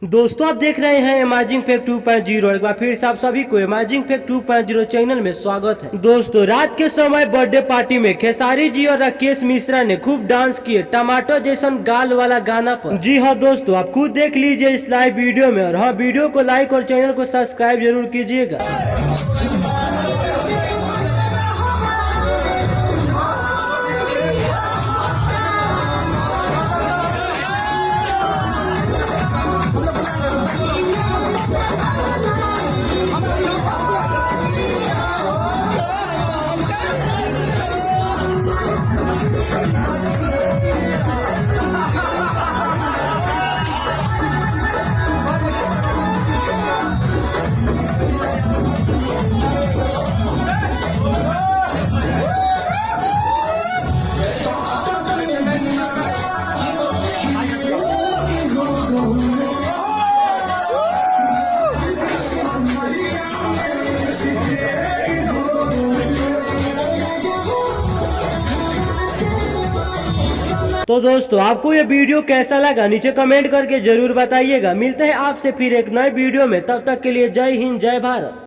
दोस्तों आप देख रहे हैं अमेजिंग फैक्ट 2.0। एक बार फिर से आप सभी को अमेजिंग फैक्ट 2.0 चैनल में स्वागत है। दोस्तों रात के समय बर्थडे पार्टी में खेसारी जी और राकेश मिश्रा ने खूब डांस किए टमाटर जैसन गाल वाला गाना पर। जी हाँ दोस्तों, आप खुद देख लीजिए इस लाइव वीडियो में, और हाँ वीडियो को लाइक और चैनल को सब्सक्राइब जरूर कीजिएगा। तो दोस्तों आपको ये वीडियो कैसा लगा नीचे कमेंट करके जरूर बताइएगा। मिलते हैं आपसे फिर एक नए वीडियो में, तब तक के लिए जय हिंद जय भारत।